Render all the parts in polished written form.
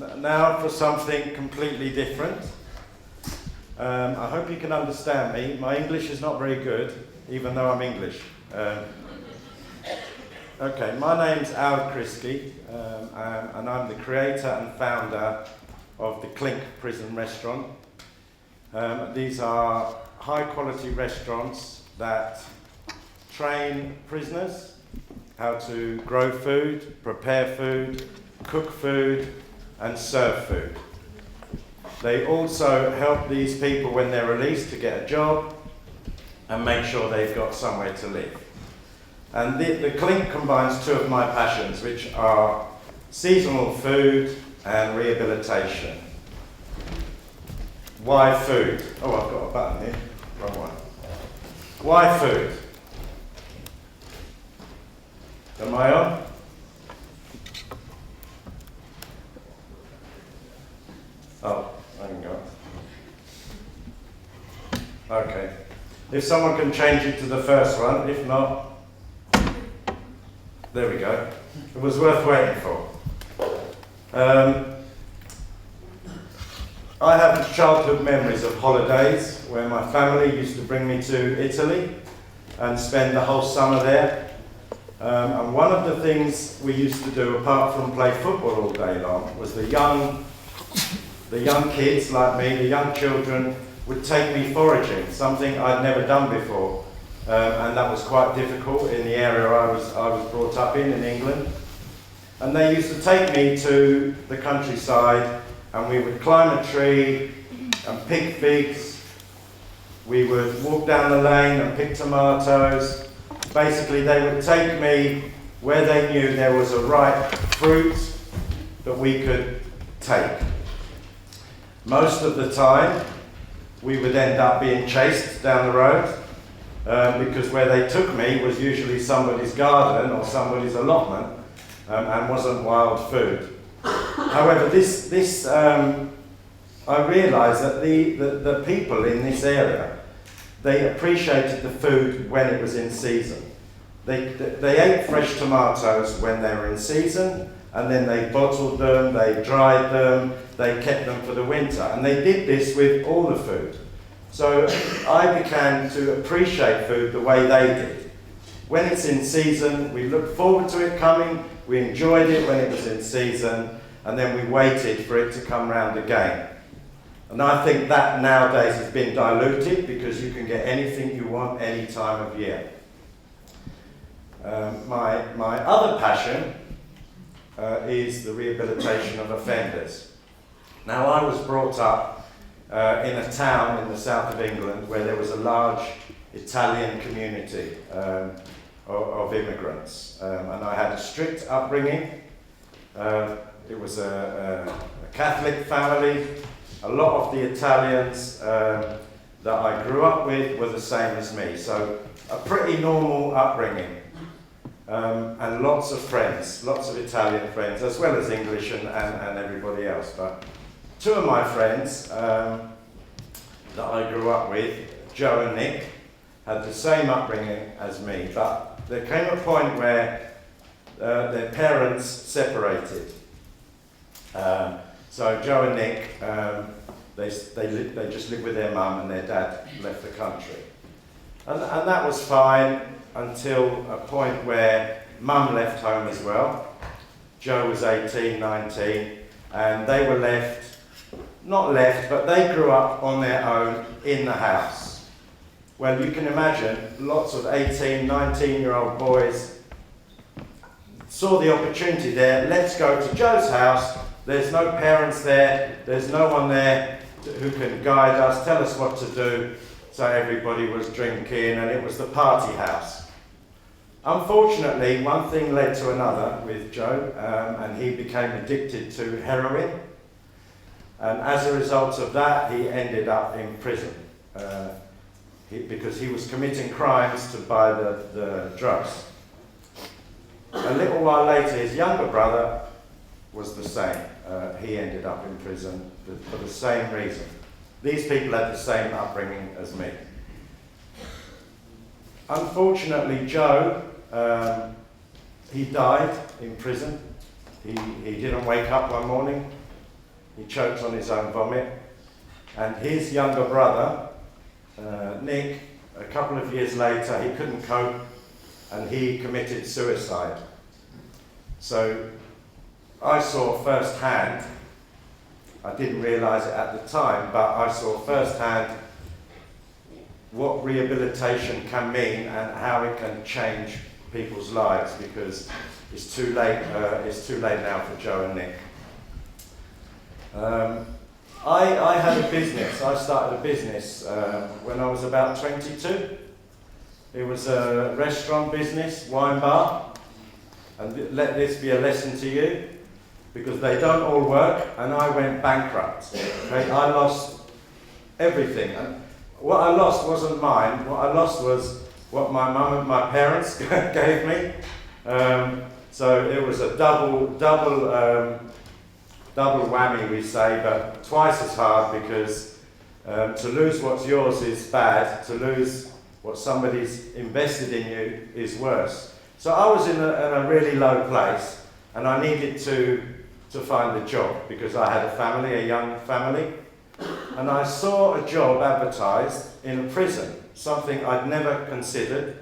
Now for something completely different. I hope you can understand me. My English is not very good, even though I'm English. Okay, my name's Alberto Crisci, and I'm the creator and founder of the Clink Prison Restaurant. These are high-quality restaurants that train prisoners how to grow food, prepare food, cook food, and serve food. They also help these people when they're released to get a job and make sure they've got somewhere to live. And the Clink combines two of my passions, which are seasonal food and rehabilitation. Why food? Oh, I've got a button here. Wrong one. Why food? Am I on? Oh, I can go. Okay. If someone can change it to the first one, if not, there we go. It was worth waiting for. I have childhood memories of holidays where my family used to bring me to Italy and spend the whole summer there. And one of the things we used to do, apart from play football all day long, was the young kids like me, the young children, would take me foraging, something I'd never done before. And that was quite difficult in the area I was brought up in England. And they used to take me to the countryside, and we would climb a tree and pick figs. We would walk down the lane and pick tomatoes. Basically, they would take me where they knew there was a ripe fruit that we could take. Most of the time, we would end up being chased down the road because where they took me was usually somebody's garden or somebody's allotment and wasn't wild food. However, I realised that the people in this area, they appreciated the food when it was in season. They ate fresh tomatoes when they were in season, and then they bottled them, they dried them, they kept them for the winter. And they did this with all the food. So I began to appreciate food the way they did. When it's in season, we looked forward to it coming, we enjoyed it when it was in season, and then we waited for it to come round again. And I think that nowadays has been diluted because you can get anything you want any time of year. My other passion is the rehabilitation of offenders. Now, I was brought up in a town in the south of England where there was a large Italian community of immigrants, and I had a strict upbringing. It was a Catholic family. A lot of the Italians that I grew up with were the same as me, so a pretty normal upbringing. And lots of friends, lots of Italian friends, as well as English and everybody else. But two of my friends that I grew up with, Joe and Nick, had the same upbringing as me, but there came a point where their parents separated. So Joe and Nick, they just lived with their mum, and their dad left the country. And that was fine until a point where mum left home as well. Joe was 18, 19, and they were not left, but they grew up on their own in the house. Well, you can imagine lots of 18, 19-year-old boys saw the opportunity there. Let's go to Joe's house. There's no parents there. There's no one there who can guide us, tell us what to do. So everybody was drinking, and it was the party house. Unfortunately, one thing led to another with Joe, and he became addicted to heroin. And as a result of that, he ended up in prison because he was committing crimes to buy the drugs. A little while later, his younger brother was the same. He ended up in prison for the same reason. These people had the same upbringing as me. Unfortunately, Joe, he died in prison. He didn't wake up one morning. He choked on his own vomit. And his younger brother, Nick, a couple of years later, he couldn't cope and he committed suicide. So I saw firsthand, I didn't realise it at the time, but I saw firsthand what rehabilitation can mean and how it can change people's lives, because it's too late now for Joe and Nick. I had a business. I started a business when I was about 22. It was a restaurant business, wine bar, and let this be a lesson to you, because they don't all work, and I went bankrupt. Okay? I lost everything. And what I lost wasn't mine. What I lost was what my mum and my parents gave me. So it was a double whammy, we say, but twice as hard, because to lose what's yours is bad. To lose what somebody's invested in you is worse. So I was in a really low place, and I needed to find a job, because I had a family, a young family. And I saw a job advertised in a prison, something I'd never considered,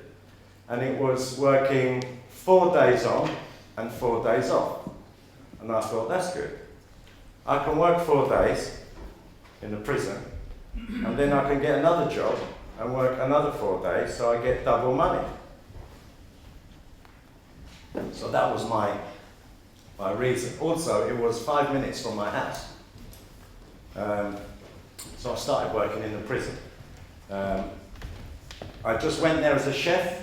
and it was working 4 days on and 4 days off. And I thought, that's good. I can work 4 days in a prison, and then I can get another job and work another 4 days, so I get double money. So that was my reason. Also, it was 5 minutes from my house. So I started working in the prison. I just went there as a chef.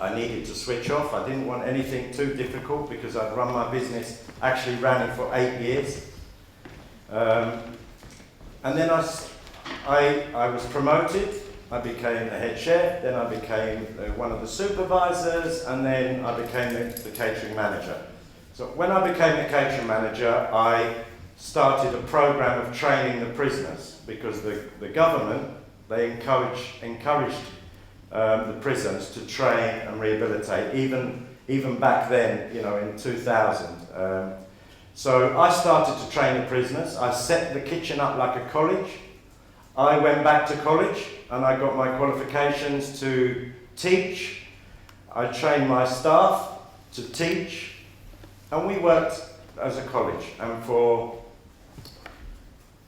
I needed to switch off. I didn't want anything too difficult, because I'd run my business, actually ran it for 8 years. And then I was promoted. I became the head chef, then I became one of the supervisors, and then I became the catering manager. So when I became the catering manager, I started a program of training the prisoners, because the government, they encouraged the prisons to train and rehabilitate, even back then, in 2000. So I started to train the prisoners. I set the kitchen up like a college. I went back to college and I got my qualifications to teach. I trained my staff to teach, and we worked as a college. And for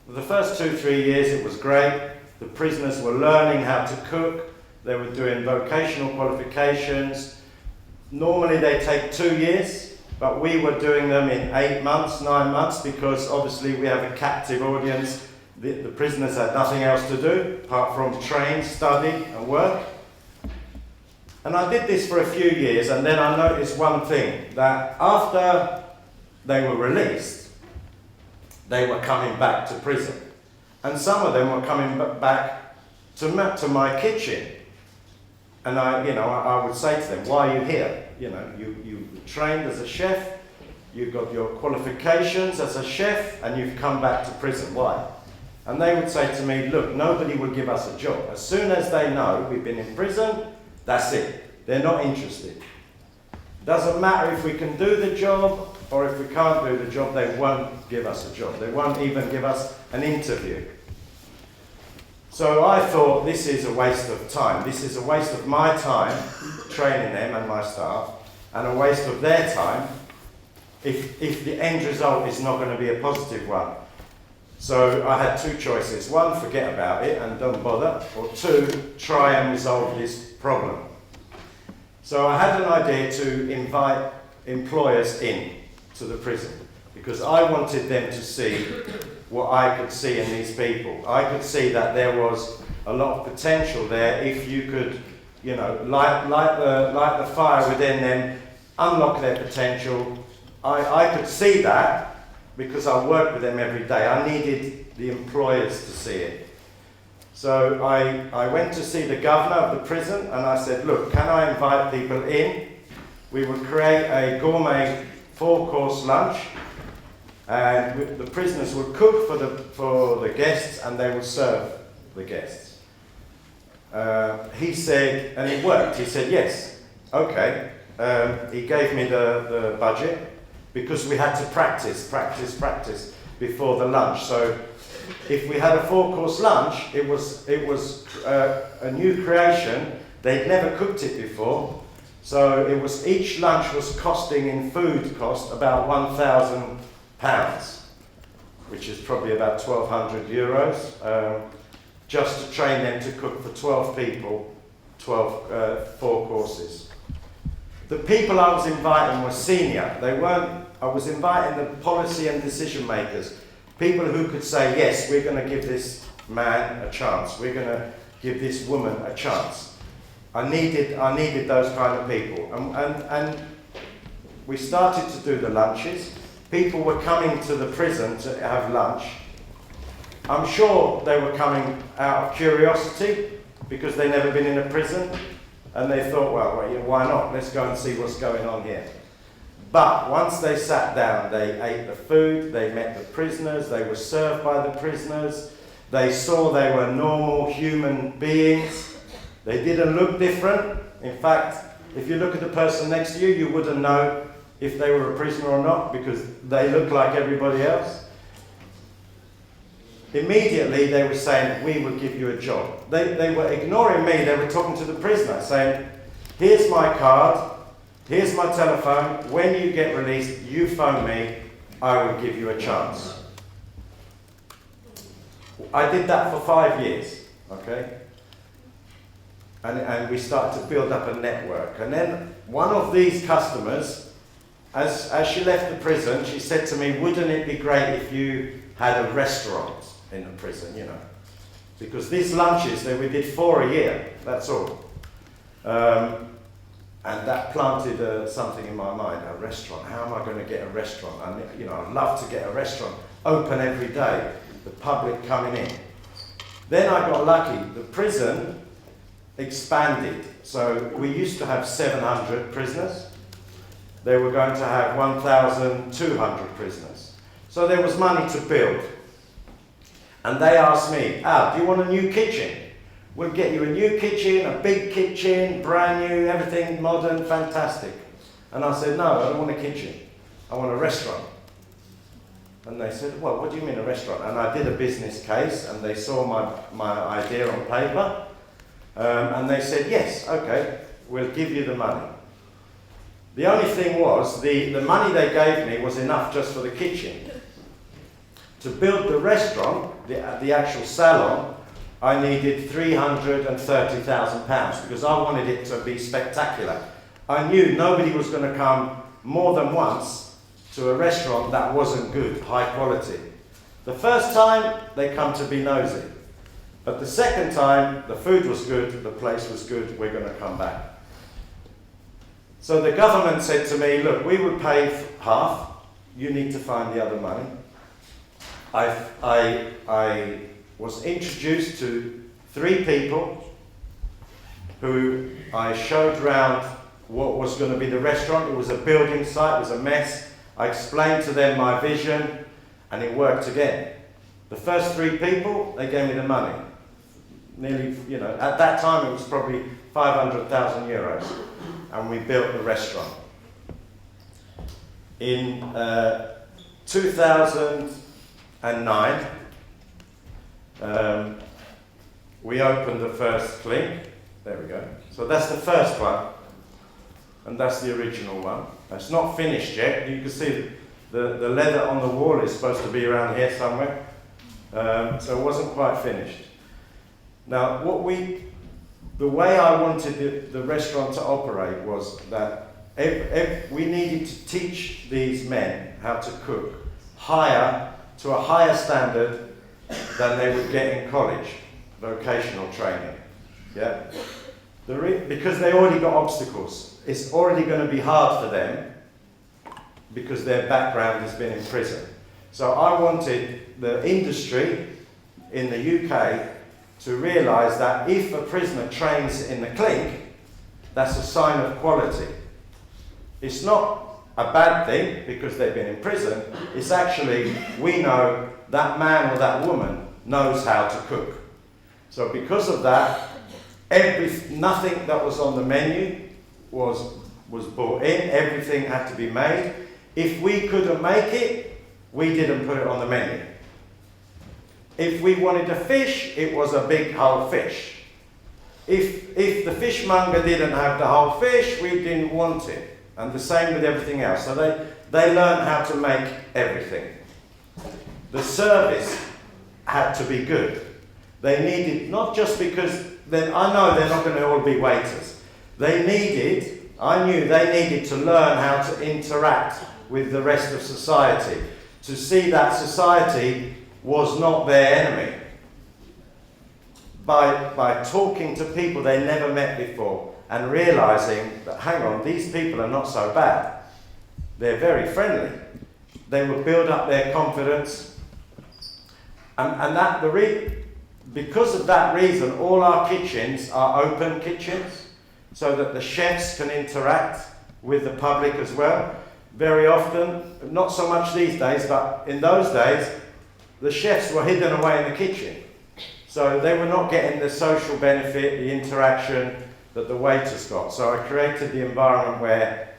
the first 2-3 years it was great. The prisoners were learning how to cook. They were doing vocational qualifications. Normally they take 2 years, but we were doing them in 8 months, 9 months, because obviously we have a captive audience. The prisoners had nothing else to do apart from train, study and work. And I did this for a few years, and then I noticed one thing, that after they were released, they were coming back to prison. And some of them were coming back to my kitchen. And I would say to them, why are you here? You trained as a chef, you got your qualifications as a chef, and you've come back to prison. Why? And they would say to me, look, nobody will give us a job. As soon as they know we've been in prison, that's it. They're not interested. Doesn't matter if we can do the job or if we can't do the job, they won't give us a job. They won't even give us an interview. So I thought, this is a waste of time. This is a waste of my time training them and my staff, and a waste of their time if the end result is not going to be a positive one. So I had 2 choices. 1, forget about it and don't bother, or 2, try and resolve this problem. So I had an idea to invite employers in to the prison, because I wanted them to see what I could see in these people. I could see that there was a lot of potential there if you could, light the fire within them, unlock their potential. I could see that, because I work with them every day. I needed the employers to see it. So I went to see the governor of the prison, and I said, look, can I invite people in? We would create a gourmet 4-course lunch, and the prisoners would cook for the guests, and they would serve the guests. He said, and it worked. He said, yes, okay. He gave me the budget, because we had to practice. before the lunch. So if we had a 4-course lunch, it was a new creation. They'd never cooked it before. So it was, each lunch was costing in food cost about £1,000, which is probably about 1,200 euros, just to train them to cook for 12 people, 4 courses. The people I was inviting were senior. I was inviting the policy and decision makers, people who could say, yes, we're going to give this man a chance, we're going to give this woman a chance. I needed those kind of people. And we started to do the lunches. People were coming to the prison to have lunch. I'm sure they were coming out of curiosity because they'd never been in a prison, and they thought, well, why not? Let's go and see what's going on here. But once they sat down, they ate the food, they met the prisoners, they were served by the prisoners, they saw they were normal human beings. They didn't look different. In fact, if you look at the person next to you, you wouldn't know if they were a prisoner or not because they look like everybody else. Immediately they were saying, we will give you a job. They were ignoring me, they were talking to the prisoner saying, here's my card, here's my telephone, when you get released, you phone me, I will give you a chance. I did that for 5 years, okay? And we started to build up a network. And then one of these customers, as she left the prison, she said to me, wouldn't it be great if you had a restaurant in the prison, you know? Because these lunches, we did 4 a year, that's all. And that planted something in my mind, a restaurant. How am I going to get a restaurant? And, you know, I'd love to get a restaurant open every day, the public coming in. Then I got lucky. The prison expanded. So we used to have 700 prisoners. They were going to have 1,200 prisoners. So there was money to build. And they asked me, do you want a new kitchen? We'll get you a new kitchen, a big kitchen, brand new, everything modern, fantastic. And I said, no, I don't want a kitchen. I want a restaurant. And they said, well, what do you mean a restaurant? And I did a business case, and they saw my idea on paper. And they said, yes, okay, we'll give you the money. The only thing was, the money they gave me was enough just for the kitchen. To build the restaurant, the actual salon, I needed £330,000 because I wanted it to be spectacular. I knew nobody was going to come more than once to a restaurant that wasn't good, high quality. The first time, they come to be nosy. But the second time, the food was good, the place was good, we're going to come back. So the government said to me, look, we will pay half, you need to find the other money. I was introduced to 3 people who I showed round what was going to be the restaurant. It was a building site, it was a mess. I explained to them my vision, and it worked again. The first 3 people, they gave me the money. Nearly, you know, at that time it was probably 500,000 euros, and we built the restaurant. In 2009, we opened the first clink. There we go. So that's the first one, and that's the original one. It's not finished yet. You can see the leather on the wall is supposed to be around here somewhere. So it wasn't quite finished. Now, the way I wanted the restaurant to operate was that we needed to teach these men how to cook to a higher standard than they would get in college, vocational training. Yeah, because they already got obstacles. It's already going to be hard for them because their background has been in prison. So I wanted the industry in the UK to realise that if a prisoner trains in the clink, that's a sign of quality. It's not a bad thing because they've been in prison. It's actually, we know that man or that woman knows how to cook. So because of that, nothing that was on the menu was brought in. Everything had to be made. If we couldn't make it, we didn't put it on the menu. If we wanted a fish, it was a big whole fish. If the fishmonger didn't have the whole fish, we didn't want it. And the same with everything else. So they learned how to make everything. The service had to be good. They needed, not just because, then I know they're not going to all be waiters. I knew they needed to learn how to interact with the rest of society, to see that society was not their enemy. By talking to people they never met before and realizing that, hang on, these people are not so bad. They're very friendly. They will build up their confidence. Because of that reason, all our kitchens are open kitchens so that the chefs can interact with the public as well. Very often, not so much these days, but in those days, the chefs were hidden away in the kitchen. So they were not getting the social benefit, the interaction that the waiters got. So I created the environment where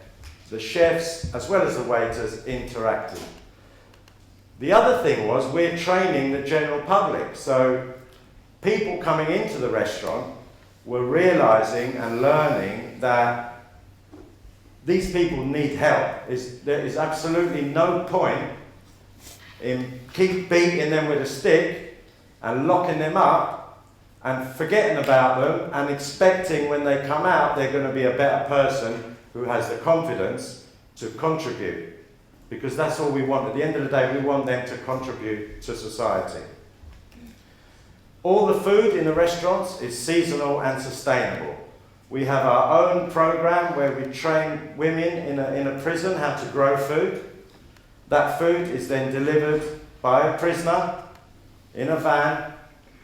the chefs, as well as the waiters, interacted. The other thing was we're training the general public. So people coming into the restaurant were realizing and learning that these people need help. There is absolutely no point in keep beating them with a stick and locking them up and forgetting about them and expecting when they come out they're going to be a better person who has the confidence to contribute. Because that's all we want. At the end of the day, we want them to contribute to society. All the food in the restaurants is seasonal and sustainable. We have our own program where we train women in a prison how to grow food. That food is then delivered by a prisoner in a van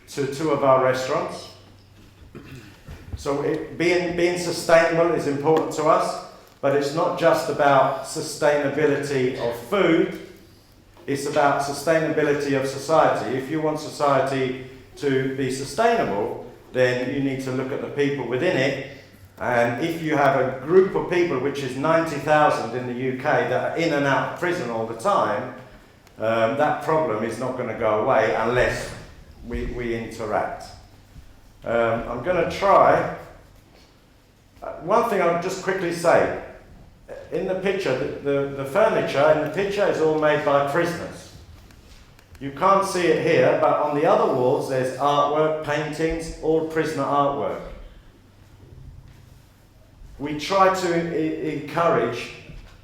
to two of our restaurants. So being sustainable is important to us, but it's not just about sustainability of food, it's about sustainability of society. If you want society to be sustainable, then you need to look at the people within it. And if you have a group of people, which is 90,000 in the UK, that are in and out of prison all the time, that problem is not going to go away unless we interact. I'm going to try. One thing I'll just quickly say. In the picture, the furniture in the picture is all made by prisoners. You can't see it here, but on the other walls there's artwork, paintings, all prisoner artwork. We try to encourage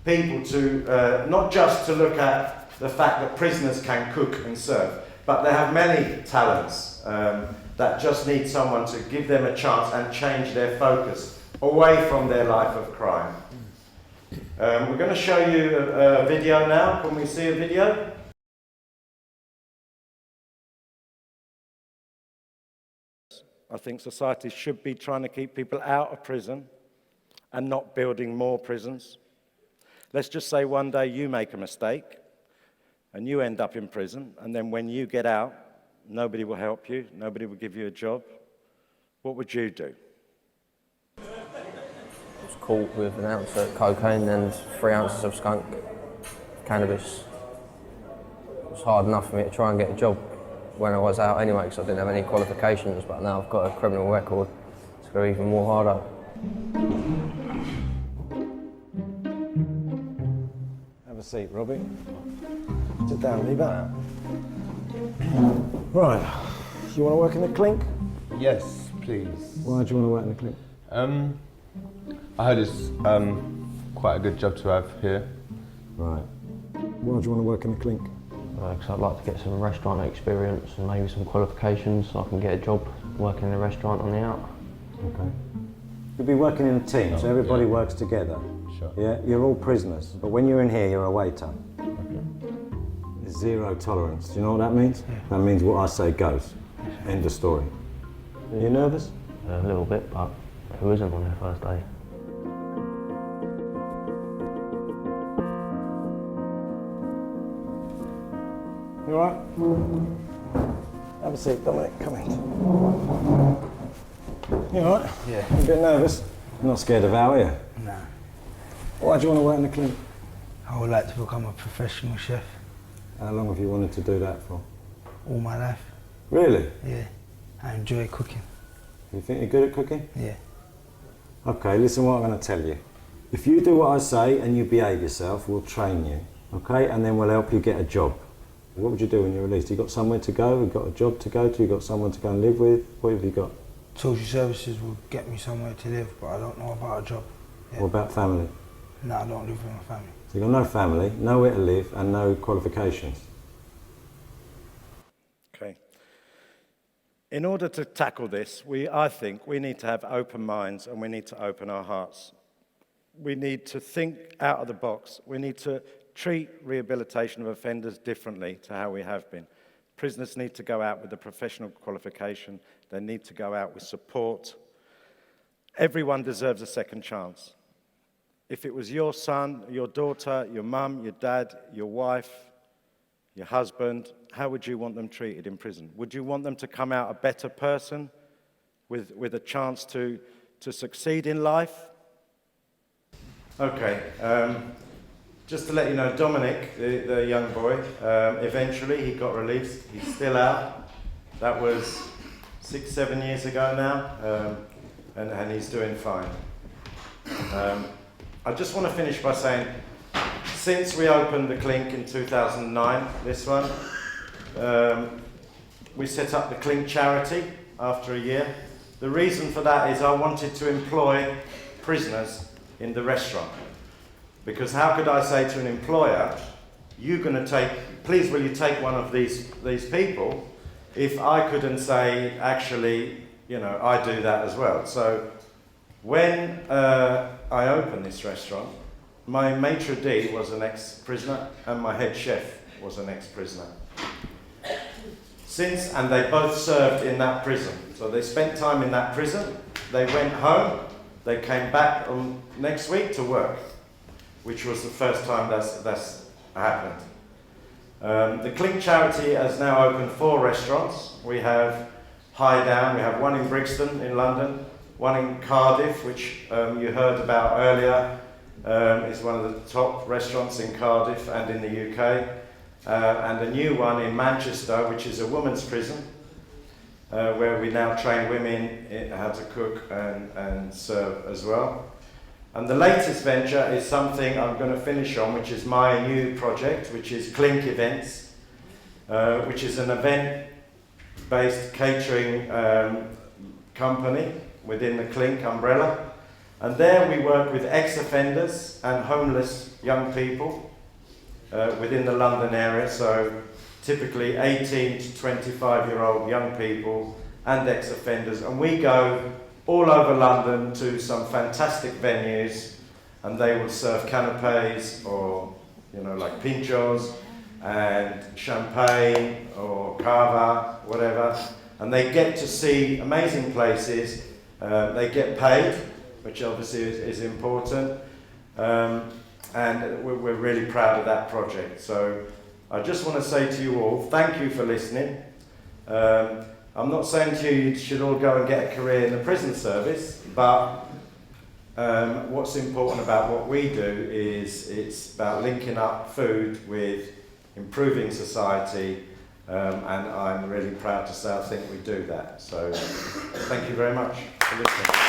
people to not just to look at the fact that prisoners can cook and serve, but they have many talents that just need someone to give them a chance and change their focus away from their life of crime. We're going to show you a video now. Can we see a video? I think society should be trying to keep people out of prison and not building more prisons. Let's just say one day you make a mistake and you end up in prison, and then when you get out, nobody will help you, nobody will give you a job. What would you do? Caught with an ounce of cocaine and 3 ounces of skunk, cannabis. It was hard enough for me to try and get a job when I was out anyway, because I didn't have any qualifications, but now I've got a criminal record. It's going to be even more harder. Have a seat, Robbie. Sit down, leave that. Right, you want to work in the clink? Yes, please. Why do you want to work in the clink? I heard it's quite a good job to have here. Right. Why do you want to work in the clink? Because I'd like to get some restaurant experience and maybe some qualifications so I can get a job working in a restaurant on the out. Okay. You'll be working in a team, so everybody works together. Sure. Yeah, you're all prisoners, but when you're in here, you're a waiter. Okay. There's zero tolerance. Do you know what that means? Yeah. That means what I say goes. End of story. Yeah. You nervous? A little bit, but who isn't on their first day? You all right? Have a seat, Dominic, come in. You all right? Yeah. You a bit nervous? You're not scared of Al, are you? No. Why do you want to work in the clink? I would like to become a professional chef. How long have you wanted to do that for? All my life, Really? yeah. I enjoy cooking, You think you're good at cooking? yeah. Okay, listen what I'm going to tell you. If you do what I say and you behave yourself, we'll train you, okay? And then we'll help you get a job. What would you do when you're released? You got somewhere to go? You got a job to go to? You got someone to go and live with? What have you got? Social services will get me somewhere to live, but I don't know about a job. Yeah. What about family? No, I don't live with my family. So you've got no family, nowhere to live, and no qualifications. Okay. In order to tackle this, I think we need to have open minds and we need to open our hearts. We need to think out of the box. We need to treat rehabilitation of offenders differently to how we have been. Prisoners need to go out with a professional qualification. They need to go out with support. Everyone deserves a second chance. If it was your son, your daughter, your mum, your dad, your wife, your husband, how would you want them treated in prison? Would you want them to come out a better person with a chance to succeed in life? Okay, just to let you know, Dominic, the young boy, eventually he got released. He's still out. That was 6-7 years ago now, and he's doing fine. I just want to finish by saying, since we opened the Clink in 2009, this one, we set up the Clink charity after a year. The reason for that is I wanted to employ prisoners in the restaurant. Because how could I say to an employer, you're going to please will you take one of these people, if I couldn't say, actually, I do that as well. So when I opened this restaurant, my maitre d' was an ex-prisoner and my head chef was an ex-prisoner. And they both served in that prison. So they spent time in that prison, they went home, they came back next week to work, which was the first time that's happened. The Clink charity has now opened 4 restaurants. We have High Down, we have one in Brixton in London, one in Cardiff, which you heard about earlier, is one of the top restaurants in Cardiff and in the UK, and a new one in Manchester, which is a women's prison, where we now train women in how to cook and serve as well. And the latest venture is something I'm going to finish on, which is my new project, which is Clink Events, which is an event-based catering company within the Clink umbrella. And there we work with ex-offenders and homeless young people within the London area, so typically 18 to 25-year-old young people and ex-offenders. And we go all over London to some fantastic venues, and they will serve canapes or, like pinchos and champagne or cava, whatever. And they get to see amazing places. They get paid, which obviously is important. And we're really proud of that project. So I just want to say to you all, thank you for listening. I'm not saying to you should all go and get a career in the prison service, but what's important about what we do is it's about linking up food with improving society, and I'm really proud to say I think we do that. So thank you very much for listening.